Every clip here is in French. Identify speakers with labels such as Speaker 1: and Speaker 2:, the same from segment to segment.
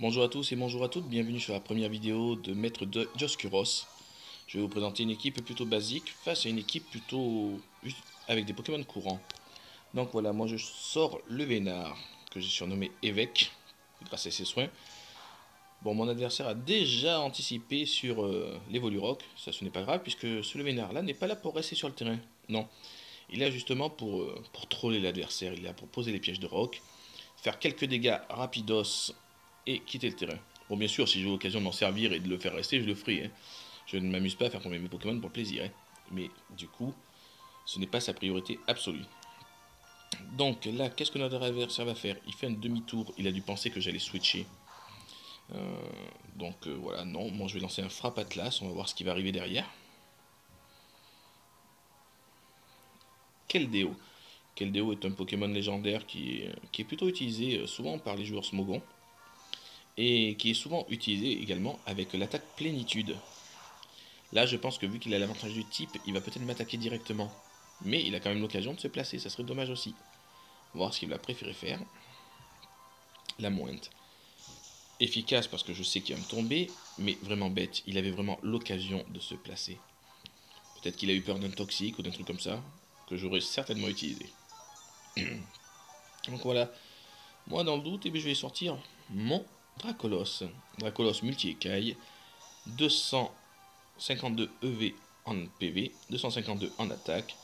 Speaker 1: Bonjour à tous et bonjour à toutes, bienvenue sur la première vidéo de Maître de Dioscuros. Je vais vous présenter une équipe plutôt basique face à une équipe plutôt avec des Pokémon courants. Donc voilà, moi je sors le Vénard, que j'ai surnommé Évêque, grâce à ses soins. Bon, mon adversaire a déjà anticipé sur l'Evolurock, ça ce n'est pas grave puisque ce Vénard là n'est pas là pour rester sur le terrain. Non, il est là justement pour troller l'adversaire, il est là pour poser les pièges de rock, faire quelques dégâts rapidos et quitter le terrain. Bon, bien sûr, si j'ai l'occasion de m'en servir et de le faire rester, je le ferai, hein. Je ne m'amuse pas à faire tomber mes Pokémon pour le plaisir, hein. Mais du coup, ce n'est pas sa priorité absolue. Donc là, qu'est-ce que notre adversaire va faire? Il fait un demi-tour, il a dû penser que j'allais switcher. Voilà, non, moi je vais lancer un frappe Atlas, on va voir ce qui va arriver derrière. Keldeo. Keldeo est un Pokémon légendaire qui est plutôt utilisé souvent par les joueurs Smogon et qui est souvent utilisé également avec l'attaque Plénitude. Là, je pense que vu qu'il a l'avantage du type, il va peut-être m'attaquer directement. Mais il a quand même l'occasion de se placer, ça serait dommage aussi. On va voir ce qu'il va préférer faire. La mointe. Efficace parce que je sais qu'il va me tomber, mais vraiment bête. Il avait vraiment l'occasion de se placer. Peut-être qu'il a eu peur d'un toxique ou d'un truc comme ça, que j'aurais certainement utilisé. Donc voilà, moi dans le doute, je vais sortir mon Dracolos. Dracolos multi-écaille, 252 EV en PV, 252 en attaque.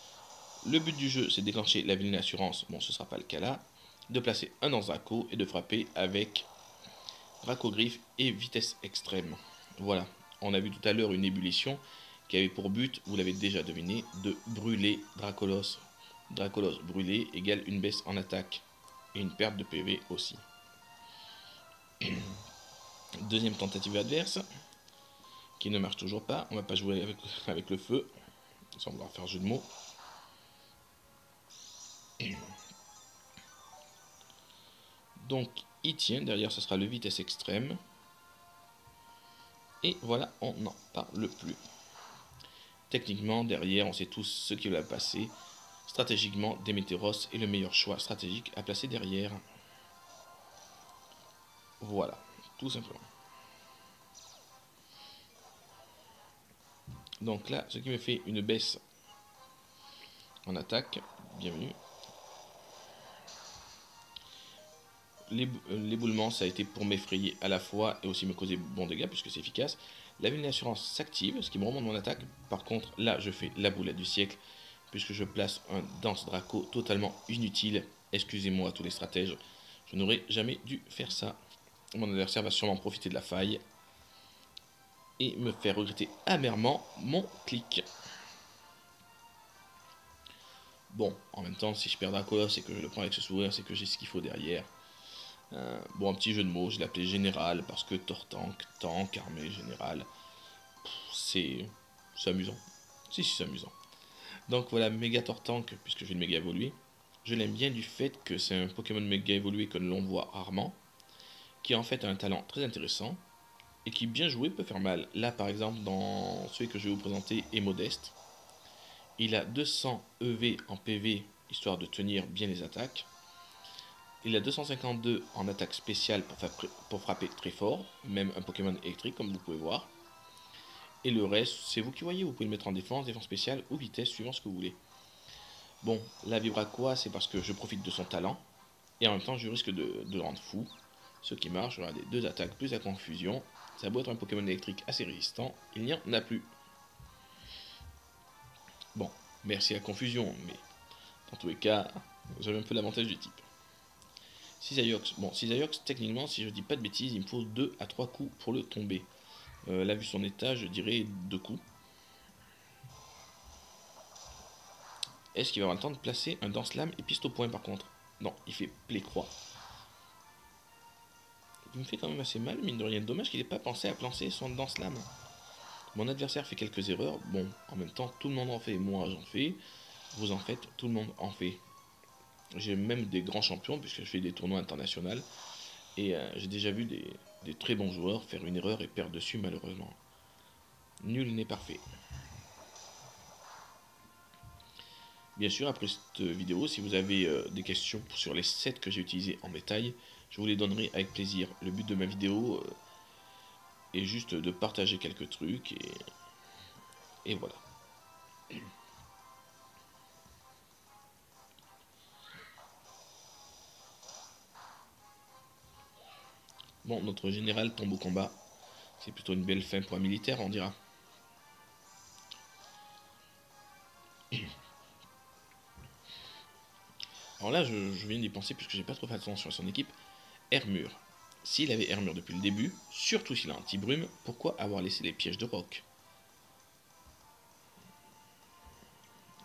Speaker 1: Le but du jeu, c'est de déclencher la vilaine assurance, bon ce sera pas le cas là, de placer un dans Draco et de frapper avec Dracogriffe et vitesse extrême. Voilà, on a vu tout à l'heure une ébullition qui avait pour but, vous l'avez déjà deviné, de brûler Dracolos. Dracolos brûlé égale une baisse en attaque et une perte de PV aussi. Deuxième tentative adverse, qui ne marche toujours pas, on va pas jouer avec le feu, sans vouloir faire jeu de mots. Donc il tient, derrière ce sera le vitesse extrême. Et voilà, on n'en parle plus. Techniquement, derrière, on sait tous ce qui va passer. Stratégiquement, Démétéros est le meilleur choix stratégique à placer derrière. Voilà, tout simplement. Donc là, ce qui me fait une baisse en attaque. Bienvenue. L'éboulement, ça a été pour m'effrayer à la fois et aussi me causer bons dégâts puisque c'est efficace. La vilaine assurance s'active, ce qui me remonte mon attaque. Par contre, là, je fais la boulette du siècle puisque je place un Danse Draco totalement inutile. Excusez-moi à tous les stratèges, je n'aurais jamais dû faire ça. Mon adversaire va sûrement profiter de la faille et me faire regretter amèrement mon clic. Bon, en même temps, si je perds Dracolos et que je le prends avec ce sourire, c'est que j'ai ce qu'il faut derrière. Bon, un petit jeu de mots, je l'ai appelé Général parce que Tortank, tank, armée, général, c'est amusant. Si, c'est amusant. Donc voilà, méga Tortank, puisque je vais le méga évoluer. Je l'aime bien du fait que c'est un Pokémon méga évolué que l'on voit rarement, qui en fait a un talent très intéressant, et qui bien joué peut faire mal. Là par exemple, dans celui que je vais vous présenter est modeste. Il a 200 EV en PV, histoire de tenir bien les attaques. Il a 252 en attaque spéciale pour frapper très fort, même un Pokémon électrique comme vous pouvez voir. Et le reste, c'est vous qui voyez, vous pouvez le mettre en défense, défense spéciale ou vitesse, suivant ce que vous voulez. Bon, la Vibraquois, c'est parce que je profite de son talent, et en même temps je risque de le rendre fou. Ce qui marche, regardez, 2 attaques plus la confusion, ça a beau être un Pokémon électrique assez résistant, il n'y en a plus. Bon, merci à la confusion, mais dans tous les cas, vous avez un peu l'avantage du type. Cisaiox, bon, Cisaiox, techniquement, si je dis pas de bêtises, il me faut 2 à 3 coups pour le tomber. Là, vu son état, je dirais 2 coups. Est-ce qu'il va avoir le temps de placer un Dance Lame et piste au point par contre? Non, il fait Play-Croix. Il me fait quand même assez mal, mine de rien. Dommage qu'il n'ait pas pensé à plancer son Dance Lame. Mon adversaire fait quelques erreurs. Bon, en même temps, tout le monde en fait. Moi, j'en fais. Vous en faites, tout le monde en fait. J'ai même des grands champions, puisque je fais des tournois internationaux. Et j'ai déjà vu des très bons joueurs faire une erreur et perdre dessus, malheureusement. Nul n'est parfait. Bien sûr, après cette vidéo, si vous avez des questions sur les sets que j'ai utilisés en détail, je vous les donnerai avec plaisir. Le but de ma vidéo est juste de partager quelques trucs et voilà. Bon, notre général tombe au combat. C'est plutôt une belle fin pour un militaire, on dira. Alors là, je viens d'y penser puisque j'ai pas trop fait attention à son équipe. Armure. S'il avait armure depuis le début, surtout s'il a anti-brume, pourquoi avoir laissé les pièges de roc?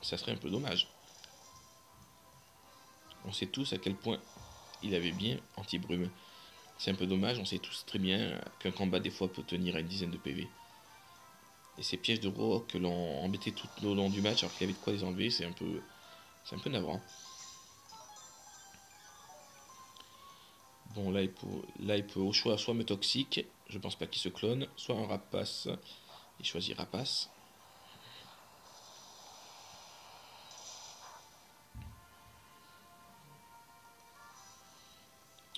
Speaker 1: Ça serait un peu dommage. On sait tous à quel point il avait bien anti-brume. C'est un peu dommage, on sait tous très bien qu'un combat des fois peut tenir à une dizaine de PV. Et ces pièges de roc que l'on embêtait tout au long du match alors qu'il y avait de quoi les enlever, c'est un peu navrant. Bon, là il peut au choix soit me toxique, je pense pas qu'il se clone, soit un rapace. Il choisit rapace.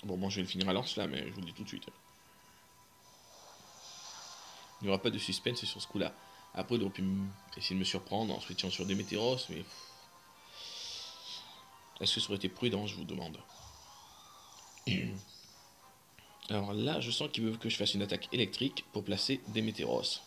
Speaker 1: Bon, moi je vais le finir à lance là, mais je vous le dis tout de suite. Il n'y aura pas de suspense sur ce coup-là. Après, il aurait pu essayer de me surprendre en switchant sur des météoros, mais est-ce que ça aurait été prudent, je vous demande. Alors là, je sens qu'il veut que je fasse une attaque électrique pour placer des météoros.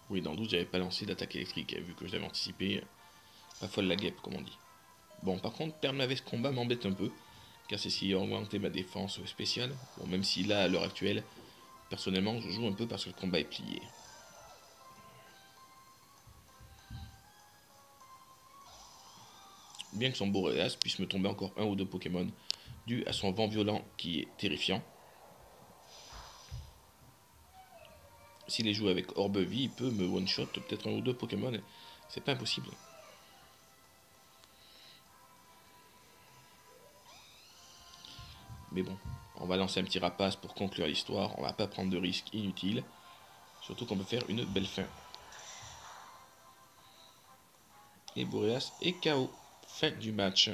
Speaker 1: Oui, dans le doute, j'avais pas lancé d'attaque électrique, vu que je l'avais anticipé. Pas folle la guêpe, comme on dit. Bon, par contre, perdre ma veste combat m'embête un peu, car c'est ce qui a augmenté ma défense spéciale. Bon, même si là, à l'heure actuelle, personnellement, je joue un peu parce que le combat est plié. Bien que son Boreas puisse me tomber encore un ou deux Pokémon, dû à son vent violent qui est terrifiant. S'il est joué avec Orbe Vie, il peut me one-shot peut-être un ou deux Pokémon. C'est pas impossible. Mais bon, on va lancer un petit rapace pour conclure l'histoire. On va pas prendre de risques inutiles. Surtout qu'on peut faire une belle fin. Et Boreas est KO. Fin du match.